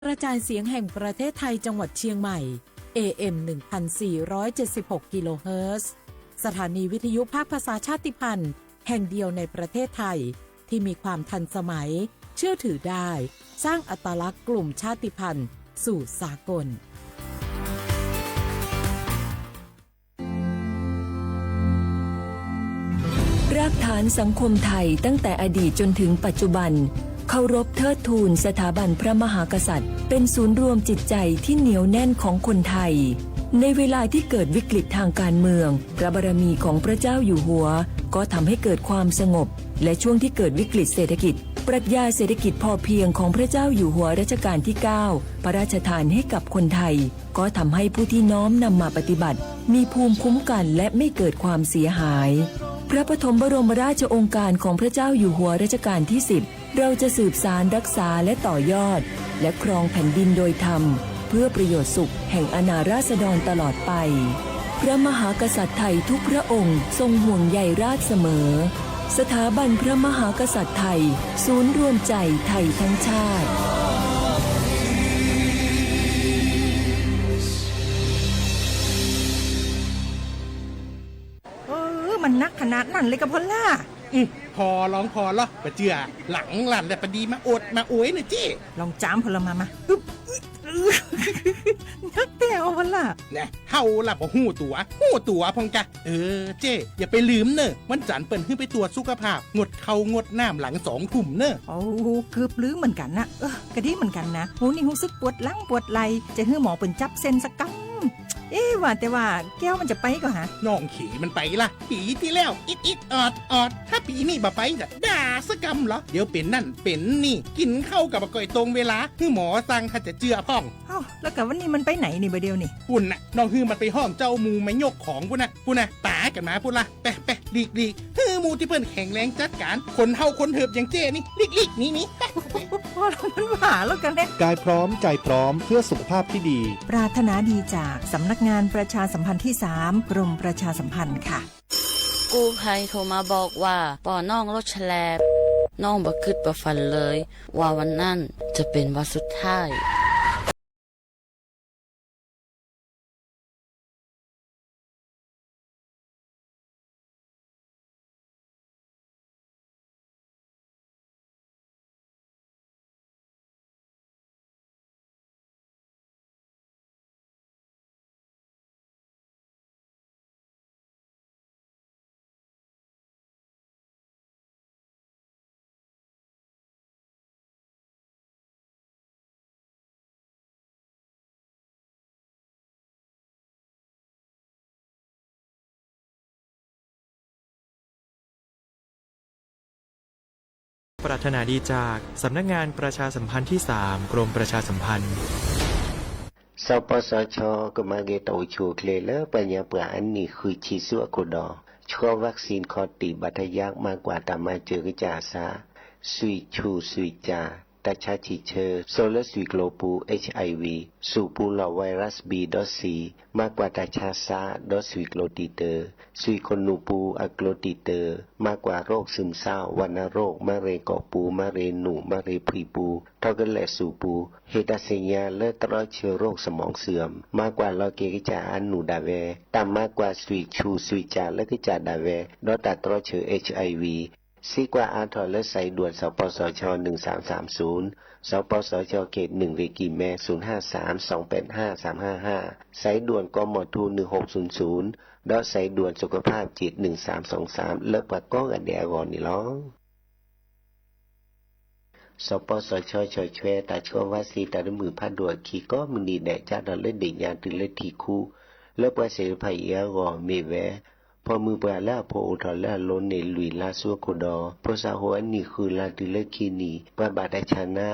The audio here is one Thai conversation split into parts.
กระจายเสียงแห่งประเทศไทยจังหวัดเชียงใหม่ AM 1476 กิโลเฮิรตซ์สถานีวิทยุภาคภาษาชาติพันธุ์แห่งเดียวในประเทศไทยที่มีความทันสมัยเชื่อถือได้สร้างอัตลักษณ์กลุ่มชาติพันธุ์สู่สากลรากฐานสังคมไทยตั้งแต่อดีตจนถึงปัจจุบันเคารพเทิดทูนสถาบันพระมหากษัตริย์เป็นศูนย์รวมจิตใจที่เหนียวแน่นของคนไทยในเวลาที่เกิดวิกฤตทางการเมืองพระบารมีของพระเจ้าอยู่หัวก็ทำให้เกิดความสงบและช่วงที่เกิดวิกฤตเศรษฐกิจปรัชญาเศรษฐกิจพอเพียงของพระเจ้าอยู่หัวรัชกาลที่ 9 พระราชทานให้กับคนไทยก็ทำให้ผู้ที่น้อมนำมาปฏิบัติมีภูมิคุ้มกันและไม่เกิดความเสียหายพระปฐมบรมราชโองการของพระเจ้าอยู่หัวรัชกาลที่ 10เราจะสืบสานรักษาและต่อยอดและครองแผ่นดินโดยธรรมเพื่อประโยชน์สุขแห่งอาณาราษฎรตลอดไปพระมหากษัตริย์ไทยทุกพระองค์ทรงห่วงใยราษฎร์เสมอสถาบันพระมหากษัตริย์ไทยศูนย์รวมใจไทยทั้งชาติมันนักขนาดนั้นเลยกับพอลล่าพอร้องพอเหรอปะเจือหลังหลันแต่ปะดีมาอดมาโอยหน่อยจี้ลองจามพลมานักแต่เอาพอลล่าเนี่ยเฮาล่ะบ่หู้ตัวพองจ้ะเจ้อย่าไปลืมเนอะวันจันทร์เปิ้นขึ้นไปตรวจสุขภาพงดเข้างดน้ำหลัง2 ทุ่มเนอะโอ้เกือบลืมเหมือนกันนะกะดีเหมือนกันนะหูนี่รู้สึกปวดหลังปวดไหล่จะให้หมอเปิ้นจับเส้นสักกำว่าแต่ว่าแก้วมันจะไปก็หาน้องขี่มันไปล่ะปีที่แล้วอิดออดถ้าปีนี้บ่ไปจะด่าสกำเหรอเดี๋ยวเป็นนั่นเป็นนี่กินเข้ากับก่อยตรงเวลาคือหมอสั่งถ้าจะเจือพ่องแล้วกับวันนี้มันไปไหนนี่บ่เดียวนี่ปุ่นน่ะน้องฮือมันไปห้องเจ้ามูไม่ยกของปุ่นน่ะป๋ากันมาปุ่นล่ะไปลีกฮือมูที่เพิ่นแข็งแรงจัดการคนเฮาคนเถิบอย่างเจ้นี่ลีกนี่พอเรามันหาแล้วกันเนี่ยกายพร้อมใจพร้อมเพื่อสุขภาพที่ดีปรารถนาดีจากสำนักงานประชาสัมพันธ์ที่ 3 กรมประชาสัมพันธ์ค่ะกู้ภัยโทรมาบอกว่าป่อน้องรถแฉลบน้องบ่คิดบ่ฝันเลยว่าวันนั้นจะเป็นวันสุดท้ายปรารถนาดีจากสำนักงานประชาสัมพันธ์ที่ 3 กรมประชาสัมพันธ์สปสช.ก็มาเกตชูเคลเลอร์ปัญญาปราอันนี้คือชีสัวโคดอชัววัคซีนคอติบัตยักมากกว่าตามมาเจอกจาซาสุยชูสุยจาตาชาชิเชอร์โซลสุยโกลปู HIV สูปูหลอไวรัส B.C มากกว่าตาชาซาดอสุยโกลติเตอร์สุยคนนูปูอะโกลติเตอร์มากกว่าโรคซึมเศร้าวัณโรคมะเร็งกอปูมะเร็งหนูมะเร็งพรีปูเท่ากันแหละสูปูเฮตาเซียและตรอเชื้อโรคสมองเสื่อมมากกว่าลอเกกิจาอันหนูดาเวตามมากกว่าสุยชูสุยจาและกิจาดาเวดอตาตรอเชื้อ HIVซีกว่าอาทรและสายด่วนสปสช1330สปสชเขต1เวกิแม0532855355สายด่วนกมท1600ดอสายด่วนสุขภาพจิต1323เลิกปะก้องอันเดียกอนนี่ล้อสปสชชอยแชตาชัวว่าสีตาดมือพัดด่วนขี่ก็มึงดีแดจัดดอเล่นเด็กยานตึงเล่นทีคู่เลิกว่าเสรีภัยเอียกอเมแวพอมือปลาล่าพออุทอล่าล้นในลุยลาสัวโคดอพอสาหัวนี่คือลาติเลคีนีปะบาดาชนะ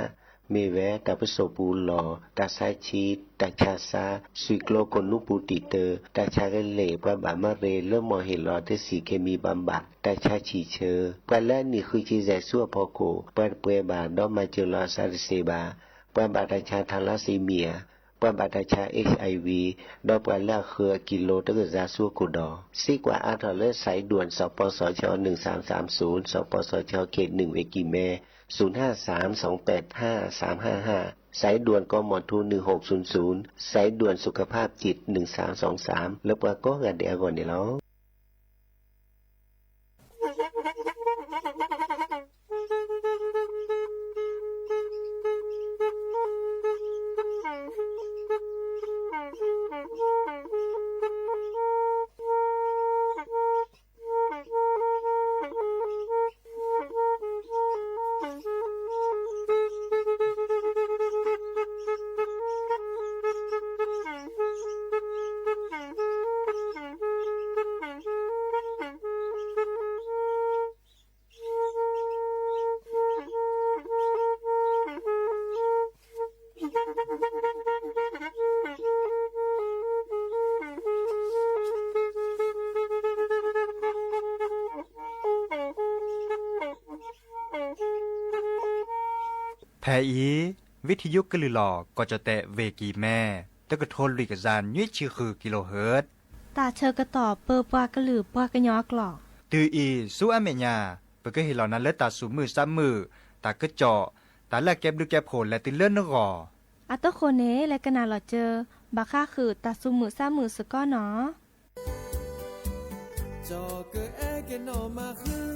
เมแวตาปโสปูหลอตาซาชีตาชาซาสุยโกโลกนุปูติเตอตาชาเกเลปะบามาเรเริ่มมอเฮลอเทสีเคมีบำบัดตาชาชีเชอปะละนี่คือจีแจสัวพอโกปะเปบาดอมาเจลาซาริเซบาปะบาดาชาทาลาซีเมียปะบาดาชา HIV ดอกปลาละคือกิโลตะกะซาสัวโคดอซีกว่าอาทอเลสายด่วนสปสช1330สปสชเขต1เวกิแม0532855355 สายด่วนกมท1600สายด่วนสุขภาพจิต1323แล้วก็กระเดียก่อนนี่แล้วแพอีวิทยุกะลือหลอก็จะแตะเวกีแม่ตะกะทนลุยกะจานยุ้ยชื่อคือกิโลเฮิรตซ์ตาเชอกระต่อเปอปวากระหลือปวากระยอกหลอกตืออีสู้อเมญาเปก็เห็นเหล่านั้นและตาสูมือซ้ำมือตากระเจาะตาแลกแก็บดูแก็บโผลและติเลื่อนนกออัตโตโคเนและกะนาหลอเจอบาค่าคือตาซุมือซ้ำมือสก้อเนาะจอเกอแกนอมาคือ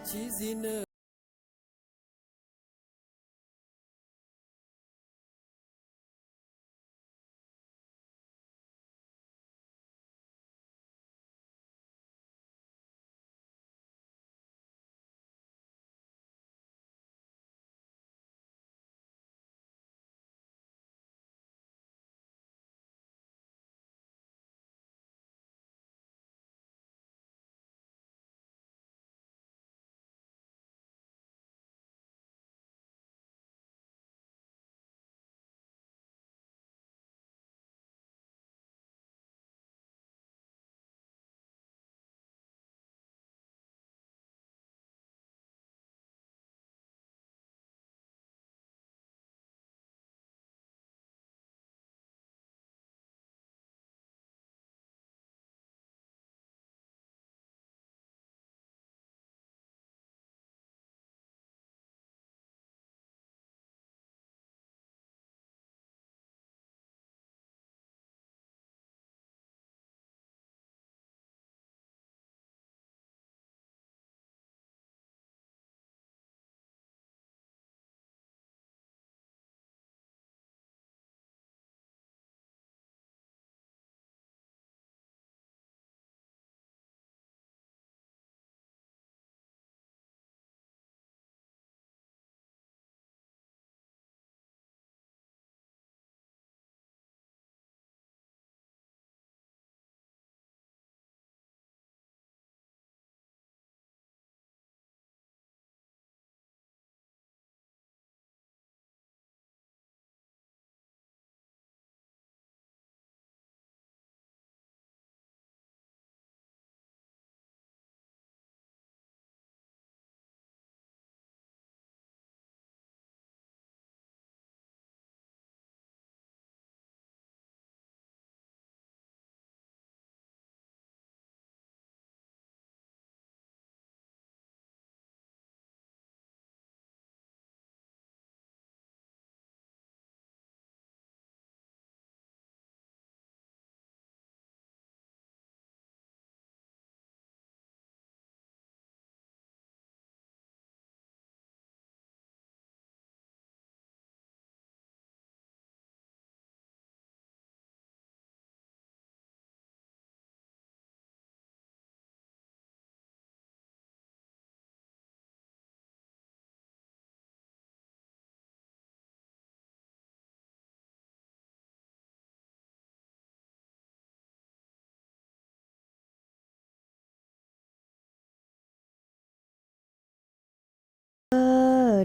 ชีซิเน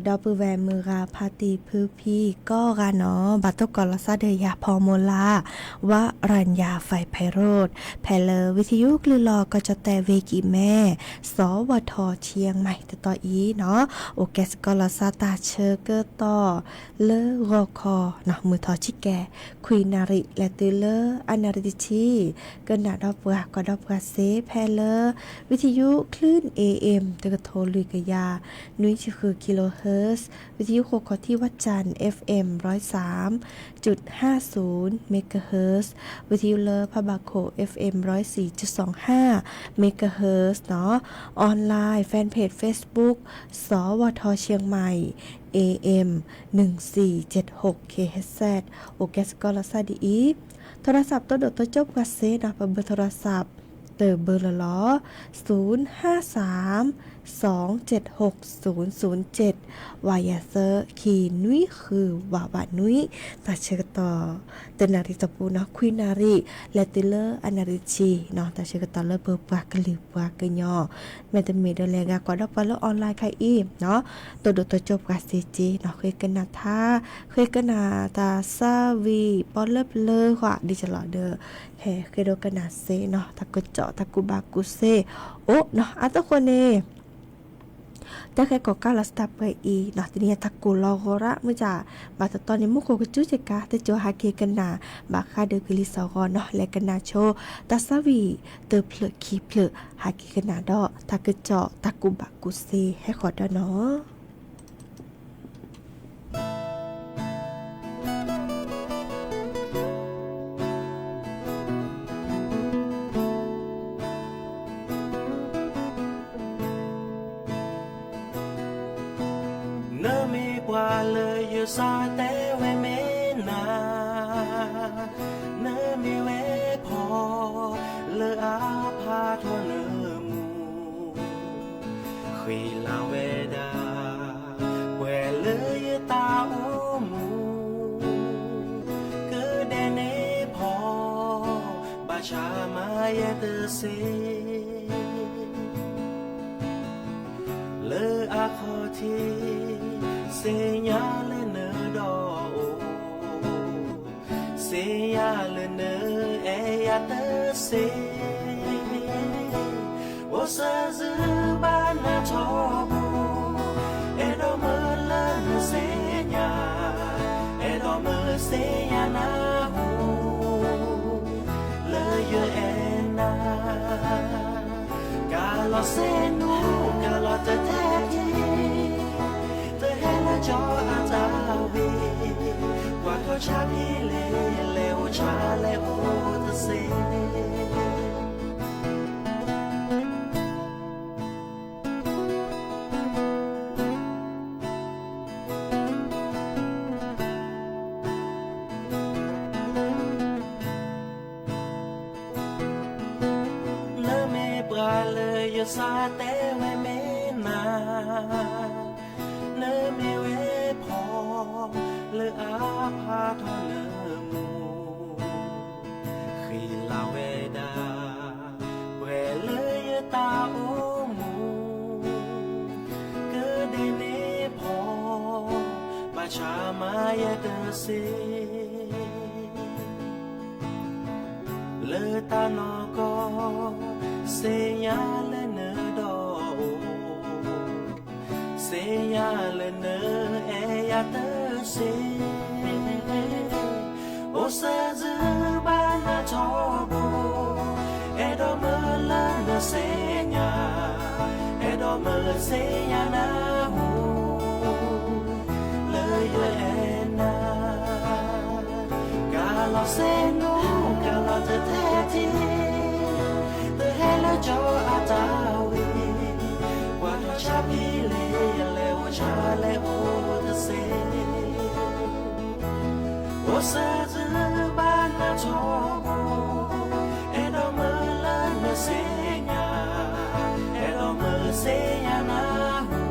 ดอปือแวมือราพาตีพื้พี่ก็กาเนาะบัตกลซาเดียพอโมลาวะรัญญาไฟไพโรธแพเลวิทยุกลือลอก็จะแต่เวกีแม่สวทเชียงใหม่ต่ออีเนาะโอแกสกลซาตาเชอเกอร์ต่อเลรอคอเนาะมือทอชิแกคุยนาริและตือเลอนาริชีเกินดาดอปัวก็ดอปัวเซแพเลวิทยุคลื่น AM ตะกะโทลุยกะยานุ้ยชื่อกิโลเฮิ ฮิรตซ์วิทยุโคคที่วัดจันทร์ FM 103.50 เมกะเฮิรตซ์วิทยุเลอพะบาโค FM 104.25 เมกะเฮิรตซ์เนาะออนไลน์แฟนเพจ Facebook สวทเชียงใหม่ AM 1476 KHZ โอเคสกอลซาดีอีโทรศัพท์ตัวโดดตัวจบกัสเซนะเบอร์โทรศัพท์เตอเบอร์ละล้อ053-276-007วายาเซอร์ขีนุ้ยคือว่าบานุ้ยตาเชกต่อเตนาริตปูเนาะคุยนาริและติเลอร์อนาริชีเนาะตาเชกต่อเลเบอร์ปากกะลือปากกะยอแม่ตเมเดแลกากว่าดอกปลาออนไลน์ใครอีเนาะตัวโดดตัวจบกัสเซจีเนาะเคยกันนาท่าเคยกันนาตาซาวีปอลเลอค่ะดิจลอเดอแห่เคยโดกันนาเซเนาะตะกุเจาะตะกุบากุเซโอ้เนาะอัตคนเนแต่แค่ก็ก้าวลัสตับไปอีเนาะทีนี้ทักกูลอระเมื่อจ่าบาตตอนนี้มุกโกกจุเจกาแต่โจฮาเกกันนาบาคาเดอกิลิสอกอเนาะและกันนาโชตาซาวีเตอเพลคีเพลฮาเกกันนาดอตะกุเจาะตะกุบากุเซให้ขอดเนาะเลยอยู่ซาแต่เวเมนาเนมีเวพอเลยอาพาทอเนมูคุยลาเวดาเวเลยตาอูมูคือเดเนพอบาชามาเยเตเซเลยอาคอทีเสียเลยเนอดอเสียเลยเนอเอยาเตเซโอเซซึบานาทอบูเอดอเมเลนเสียเอดอเมเสียนาหูเลยเยเอนา Kalau senu kalau terjadi terhela jo atawi wa ko cha pi le o cha le o the se sa te we me na ne me we pho le a pha tho le mu khi la we da we le ye ta o mu ke de ne pho ba cha ma ye de se le ta no ko se ya le ne do se ya le ne e ya te se o se zu ba na cho bo e do me le ne se ya e do me se ya na hu le ye na ka lo se no ka lo te ti Hello jo atawi wa to cha pi le o cha le o the se o sa zu ba na cho bo e do me la na se nya e do me se nya na hu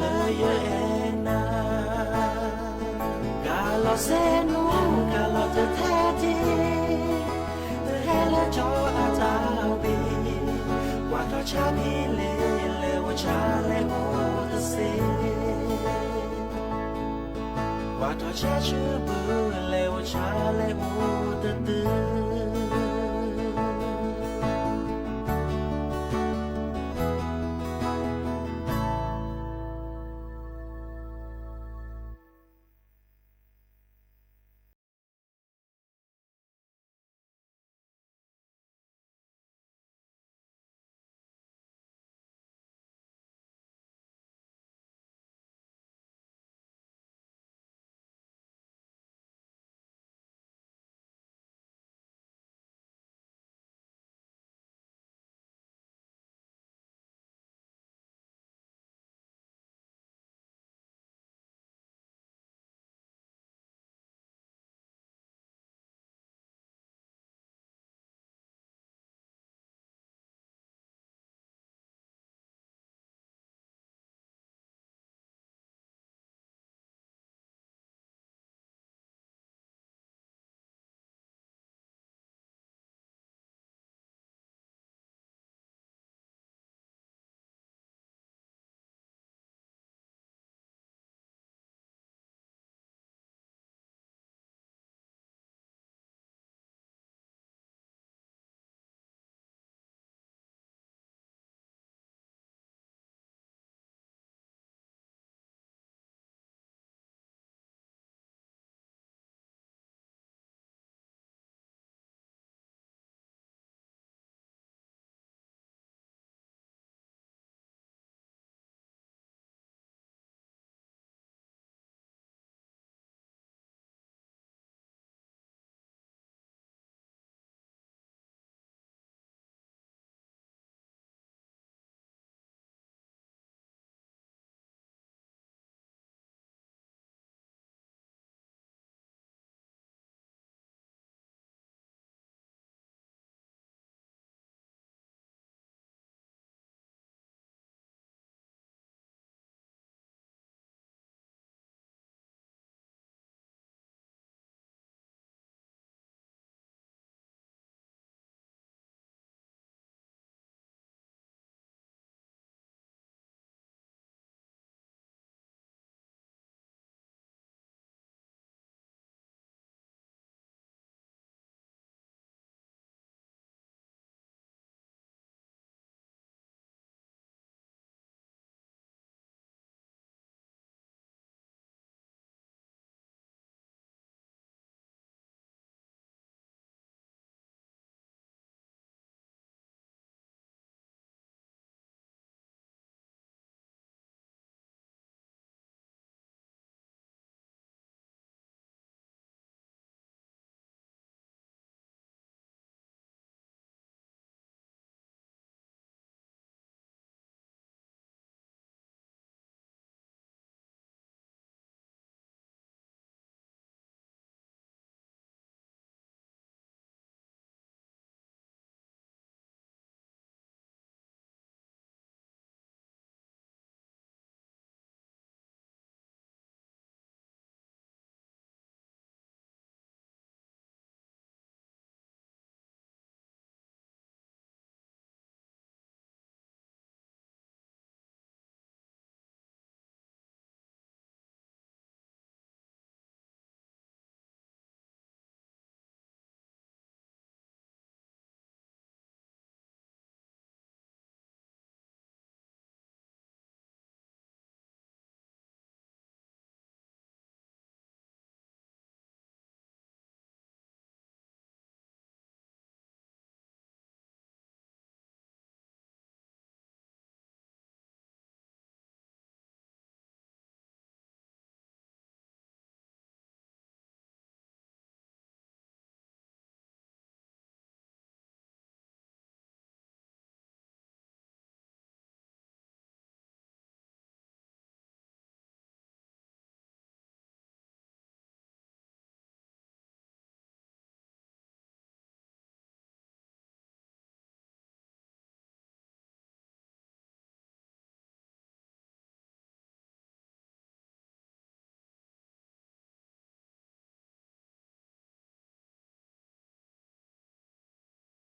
le ye na ga lo se no ga lo te ti Hello jo atawi wa to cha pi le o cha le o the se wa to cha chu bu le o cha le o the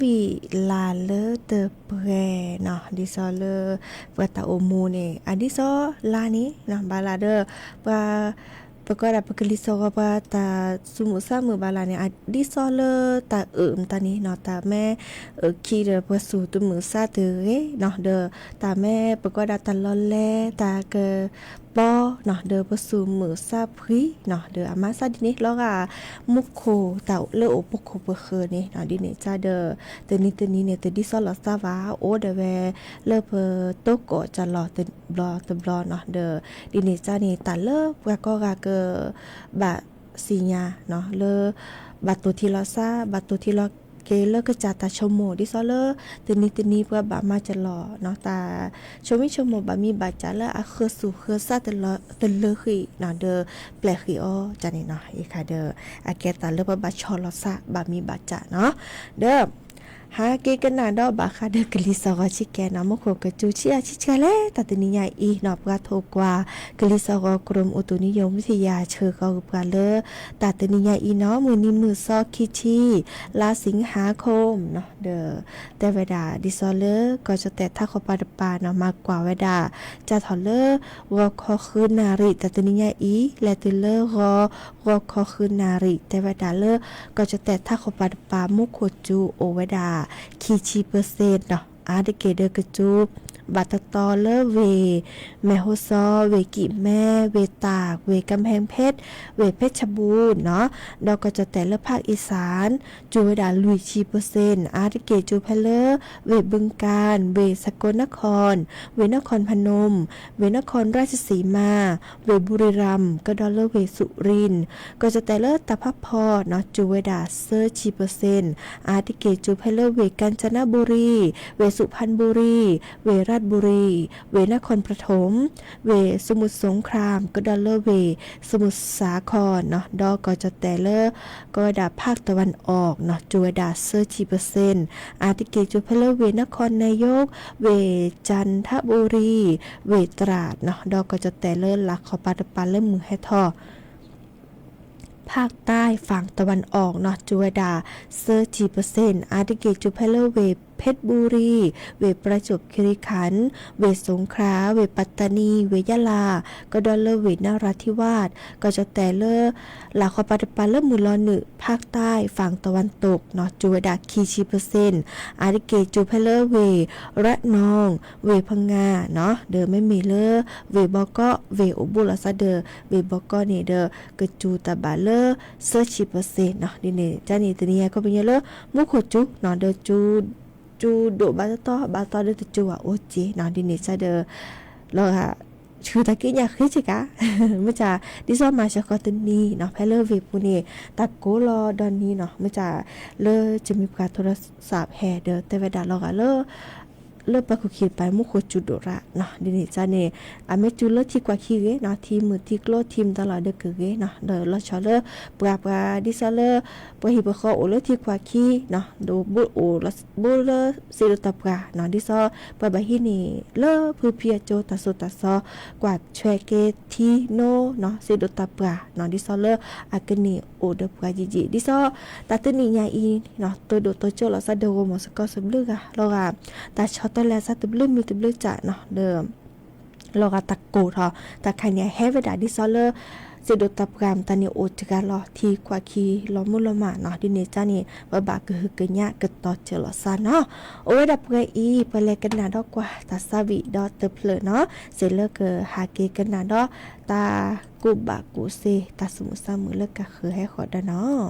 ปีลาเลเตเปรเนาะดิซอเลเปตาโอมูเนอันดิซอลานี้นะบาลาเดปะก็ได้ปกลิซอกว่าตาสมุซามือบาลาเนี่ยดิซอเลตาตานี้เนาะตาแม่คีเดปสูตุมือซาเตเเนาะเดตาแม่ปก็ได้ตาลอแลตาเกปอเนาะเดปสูมือซาพรีเนาะเดอามาซาดินี้แล้วก็มุกโคตาเลโอปโคเปเคนี่เนาะดิเนี่ยจ้าเดตนี้เนี่ยตดิซอลซาวาโอเดเวเลเปโตโกจะรอตบลอเนาะเดดิเนี่ยจ้านี่ตาเลก็กะบะสีญาเนาะเลบัตตุทีลอซาบัตตุทีลอเกเลก็จะตาชมโมดิซอเลตนี้เพื่อบะมาจะรอเนาะตาชมโมบะมีบาจะละอะเคสุเคซาตเลขีเนาะเดแปลขีอจันนี่เนาะอีค่ะเดอะแกตาเลบะชอลอซาบะมีบาจะเนาะเด้อหาเกกันนาดอบาคาเดกลิซอชิแกนะมโคกจูชิอาชิชาเลตัดนิยาอีนอบกาโทกว่ากลิซอกรมอุตุนิยมวิทยาเชอกกาเลตัดนิยาอีเนาะมือนี้มือซอคิชีลาสิงหาคมเนาะเดอแต่เวลาดิซอเลก็จะแต่ถ้าขปาดปาเนาะมากกว่าเวลาจะถอเลวอคอคืนนาริตัดนิยาอีและตเลวอคอคืนนาริแต่เวลาเลก็จะแต่ถ้าขปาดปามุโคจูโอเวดาคีชีเปอร์เซ็นต์เนาะอาเดเกเดกจูบัตตอเลเวแมโฮซอเวกิแม่เวตากเวกำแพงเพชรเวเพชรบูรณ์เนาะเราก็จะแต่ละภาคอีสานจูเวดาลุยชีเปอร์เซ็นต์อาเดเกจูเพเลเวบึงการเวสกลนครเวนครพนมเวนครราชสีมาเวบุรีรัมย์ก็ดอลเลเวสุรินทร์ก็จะแต่ละตะพับพอเนาะจูเวดาเซอร์ชีเปอร์เซ็นต์อาเดเกจูเพเลเวกาญจนบุรีเวสุพรรณบุรีเวราชบุรีเวนครปฐมเวสมุทรสงครามก็ดอลเลอร์เวสมุทรสาครเนาะดอก็จะแต่เลอก็ดาภาคตะวันออกเนาะจูดาเซอร์ชีเปอร์เซ็นต์อาติเกจูเพลเวนครนายกเวจันทบุรีเวตราดเนาะดอก็จะแต่เลอหลักขอปาตปาเริ่มมือให้ทอภาคใต้ฝั่งตะวันออกเนาะจูดาเซอร์ชีเปอร์เซ็นต์อาติเกจูเพลเวเพชรบุรีเวประจวบคีรีขันธ์เวสงขลาเวปัตตานีเวยะลาก็ดอลเลอร์เวนราธิวาสก็จะแต่เลอหลักขอปาตปาเริ่มมือลอหนึ่งภาคใต้ฝั่งตะวันตกเนาะจูดาคีชีเปอร์เซ็นต์อาริเกจูเพลเวระนองเวพังงาเนาะเดอไม่มีเลอเวบอก็เวอุบุลซาเดอเวบอก็เนี่ยเดอกจูตาบาเลอเซอร์ชีเปอร์เซ็นต์เนาะนี่เนี่ยจ้านี่ตัวนี้ก็เป็นเยอะเลอมุขจุเนาะเดอจูดูบาตอเดจูอ่ะโอจีนอนดินิซาเดอแล้วค่ะคือตะกี้อยากคิดจิกะไม่จ่าดิซอมาชะกอตนีเนาะเพลเลอร์วีปูนี่ตะโกรอดอนนี้เนาะไม่จ่าเลอจะมีการโทรศัพท์แฮเดอแต่เวลาเราก็เลอปะคุคิดไปมุโคจุดระเนาะดินิซาเนอเมจูเลอที่กว่าคีเกเนาะทีมือที่โกลทีมตลอดเดกเกเนาะเดอลอชอเลอปราดิซาเลอปะฮิบะคอโอเลที่กว่าคีเนาะดูบุโอบุเลซิลตะปราเนาะดิซอปะบะฮินี่เลอพือเพียโจตะสุตะซอกว่าช่วยเกทีโนเนาะซิลตะปราเนาะดิซอเลออากนีโอเดปราจิดิซอตะตนี่ญาอีเนาะตัวโดตัวโจลอซาเดโกมอสกอสบลึกอะลอกะตาชอตแลซาตบลึมีตบลึจะเนาะเดิมลอกะตะโกทอตะไคเนี่ยเฮเวดาดิซอเลเซโดตับกามตานิโอจกาลอทีกว่าคีลอมุลมาเนาะดิเนจานี่บะบะกะฮึกะญะกะตอเจลอซาเนาะโอเวดับเกอีเปเลกันนาดอกว่าตาซาวิดอเตเพลเนาะเซเลเกฮาเกกันนาดอตากุบะกุเซตาสมุซามือเลกะคือให้ขอดาเนาะ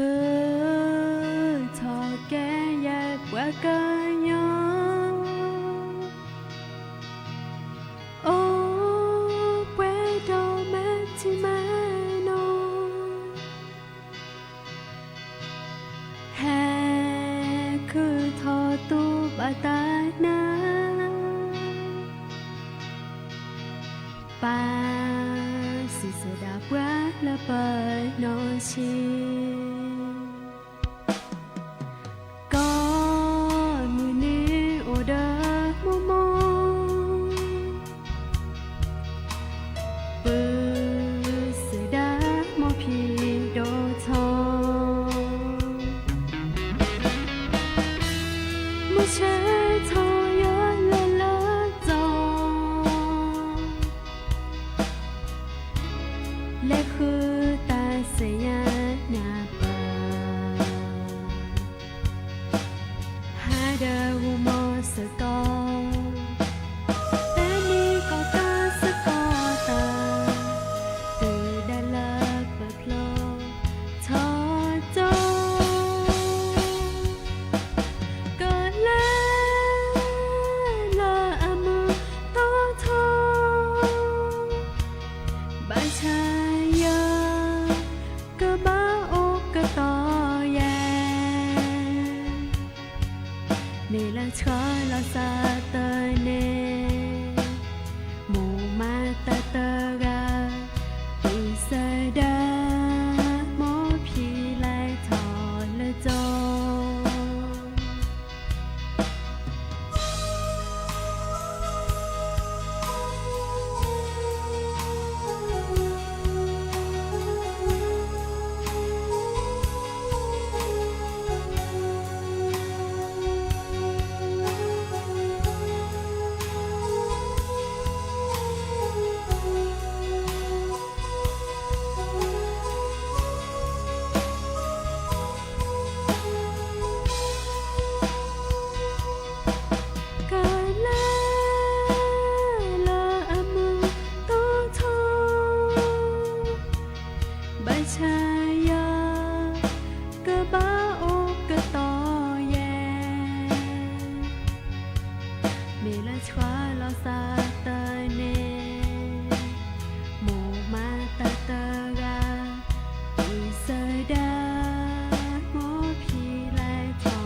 คือทอแกอยากว่ากันยอโอ้เวดอแมทิมาโนแฮคือทอตูบาตานาปาสิเสดาบว่าละเปิดนอชีก็มือนี้โอเดอโมโมปืเสดาโมพีโดทอมุเชทอยอละละจอและคือตาเสียนาปาหาเดาหูมอสกอแต่นี่ก็ตาสกอตาตื่นได้เลิกเปิดโลกทอจอก็แล้วละอามือโตทอบาชายาก็บ้าโอกก็ต่อแยเมลันชอลาซาเตเนหมู่มาตาเตราปุสดาโมพีไลทอละจอก็แล้วละอามือโตทอบาชายาก็บ้าโอกก็ต่อแยเมลันชวาลาซาเตเนหมู่มาตาเตราปุสดาโมพีไลทอ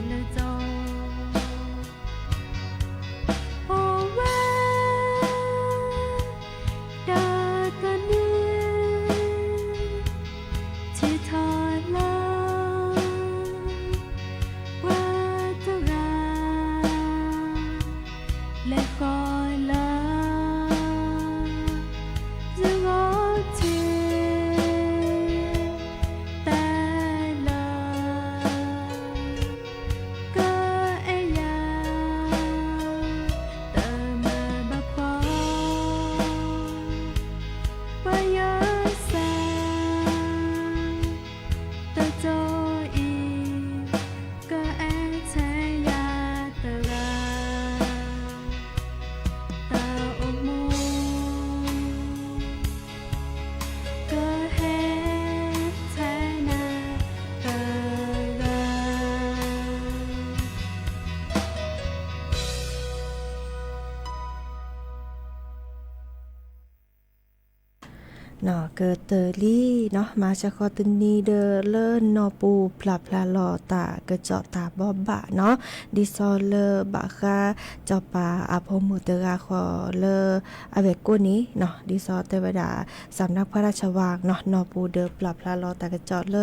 ละจอโอเวดาตานีที่ทอลาว่าตราและคอยลาจะงอทีแต่ละก็เอยาเตมาบักพอปายาแสตะโจอีก็แอแทยาตะราตาอมูก็แฮแทนาตะรา เนาะเกิดเตอรี่เนาะมาจากคอตึนนีเดอเลินนอปูพลาพลาลอตาเกเจาะตาบอบบะเนาะดิซอเลบะคาเจาปาอาพมุเตราคอเลอเวกุนี้เนาะดิซอเทวดาสำนักพระราชวังเนาะนอปูเดอพลาพลาลอตาเกเจาะเล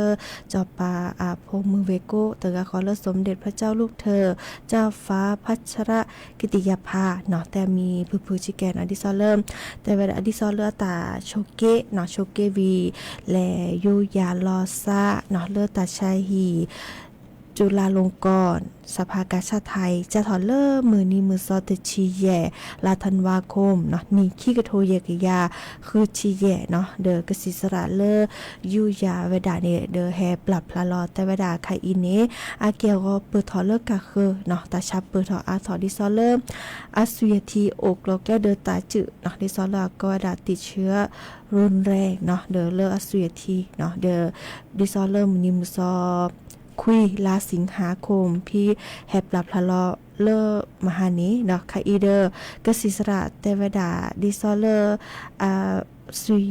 เจาปาอาพมุเวโกเตราคอเลสมเด็จพระเจ้าลูกเธอเจ้าฟ้าพัชรกิติยาภาเนาะแต่มีพืชิแกนอดิซอเลแต่เวลาอดิซอเลตาโชเกเนาะโชเกวีและยูยาลอซาเนาะเลตาชัยฮี จุฬาลงกรณ์สภากาชาดไทยจะถอนเลิกมือนี้มือซอตชีแย่ลาธันวาคมเนาะนี่ขี้กระโทเยกยาคือชีแย่เนาะเดอกสิสระเลอยู่ยาเวดาเนี่ยเดอแฮปรับพลาลอแต่เวดาไคอีเนอาเกียวก็เปิดถอนเลิกกะคือเนาะตาชับเปิดถอนอาถอนดิซอเริ่มอาสุยทีอกแล้วก็เดอตาจืเนาะดิซอเลก็เวดาติดเชื้อรุนแรงเนาะเดอเลออาสุยทีเนาะเดอดิซอเริ่มมือนี้มือซอคุยลาสิงหาคมพี่แฮปลับพลอเลอมหานี้เนาะคาอีเดอร์กสิสระเตวดาดิซอเลอร์สุย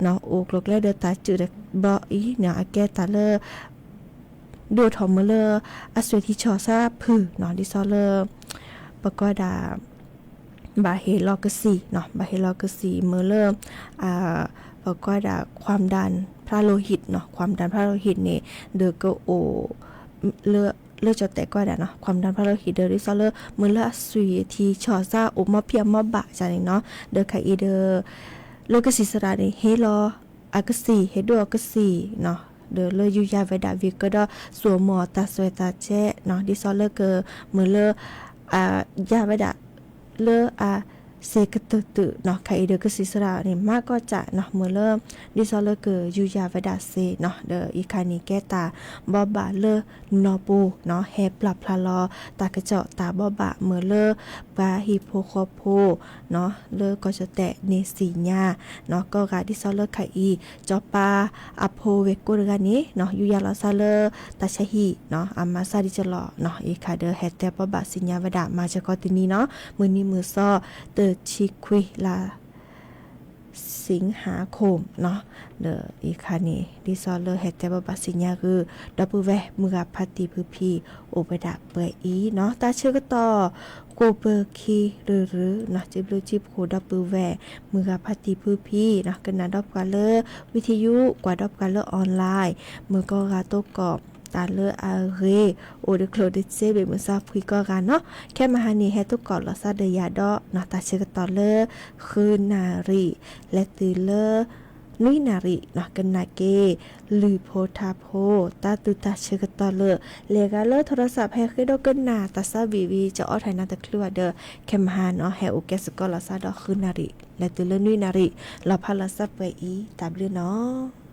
เนาะโอกลกเลเดอตาจืดบออีเนาะอาแกตาเลอดูทอมเลออสวยที่ชอซาพือเนาะดิซอเลอร์ปะก็ดาบาเฮลอกสีเนาะบาเฮลอกสีเมเลอร์ปะก็ดาความดันพระโลหิตเนาะความดันพระโลหิตนี่เดอก็โอเลือดจะแตกก็ได้เนาะความดันพระโลหิตเดอริซอเลอร์เมื่อละสุยทีชอซ่าโอมาเพียมมาบะจังเนาะเดอไคอีเดอโลกสิสระนี่เฮลออากสีเฮดอากสีเนาะเดอเลยูยาเวดาวิก็ดอสัวหมอตาสวยตาแจ้เนาะดิซอเลอร์เกอเมื่อเลยาเวดาเลเซกตึเนาะไคเดอกสิสระนี่มากก็จะเนาะเมื่อเริ่มดิซอเลเกอยูยาเวดาเซเนาะเดออีคานีแกตาบอบะเลนอปูเนาะแฮปลับพลาลอตากระเจาะตาบอบะเมื่อเลบาฮิโพโคโพเนาะเลก็จะแตะเนสีญาเนาะก็กาดิซอเลไคอีจอปาอโพเวกุรกานี้เนาะยูยาลอซาเลตาชะฮีเนาะอามาซาดิจลอเนาะอีคาเดอแฮตแต่บอบะสิญญาเวดามาจากอตินีเนาะมื้อนี้มือซอเตชิคุยลาสิงหาคมเนาะเดออีคานีดิซอเลเฮตแต่บบัสิญญาคือดับเบิลแวมือพัตติพืพีโอเปดาเปยอีเนาะตาเชื่อก็ต่อโกเบอร์คีหรือเนาะจิบลูจิบโคดับเบิลแวมือพัตติพืพีเนาะกันนาดับกันเลวิทยุกว่าดับกันเลออนไลน์มือก็กาโตกอบตาเลออาเรโอเดโคลเดเซเบมือซาพุยก็กันเนาะแค่มาหานีเฮตุกอดลอซาเดยาดอเนาะตาเชกตอเลอคือนารีและตือเลอนุยนารีเนาะกันนาเกลือโพธาโพตาตุตาเชกตอเลอเลกาเลอโทรศัพท์ให้คือดอกกันนาตาซาวีจะออไทยนาตะคลัวเดอแค่มาหาเนาะแฮโอแกสกอลอซาดอคือนารีและตือเลอนุยนารีเราพาลอซาเปอีตามเรือเนาะ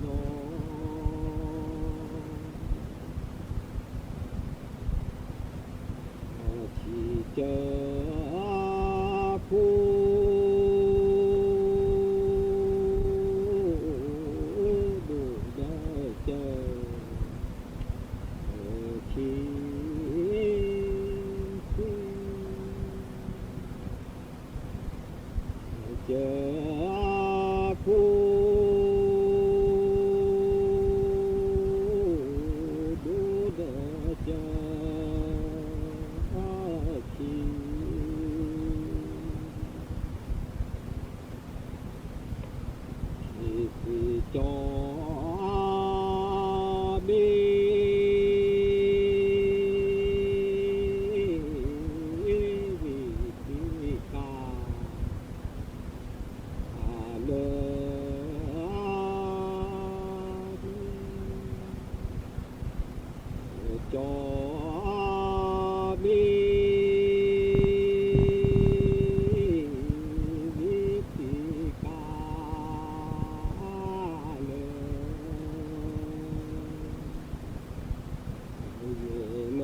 no จอมีวิธีการเลยเน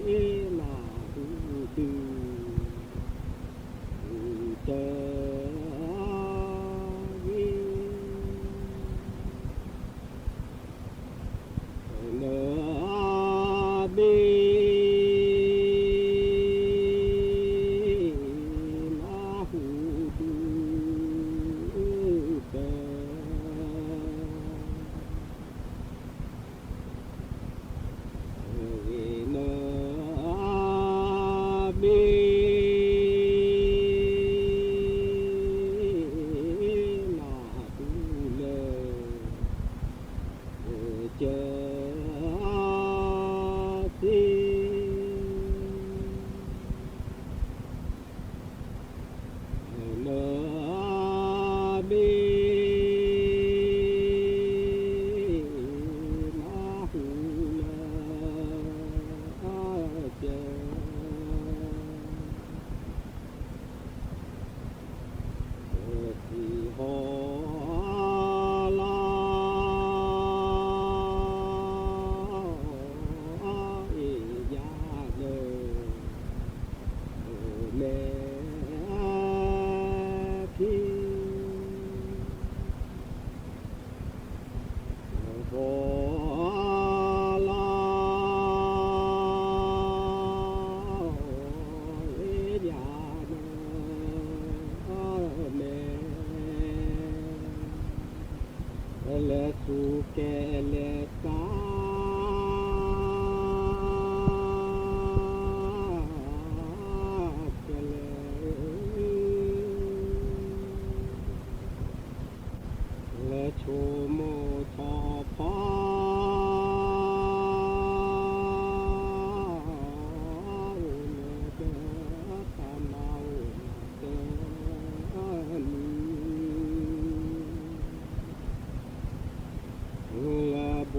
มีนาดูเจอเนมีนาหูดูเจอเนมีนาดูเลยเจอสิเนมีนาหูเลยเจอที่หอลาเอยาเลยแม่พี่หอลาเอยาแม่และสู่แก่และตายและโชโมชอพาละโบ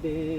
เ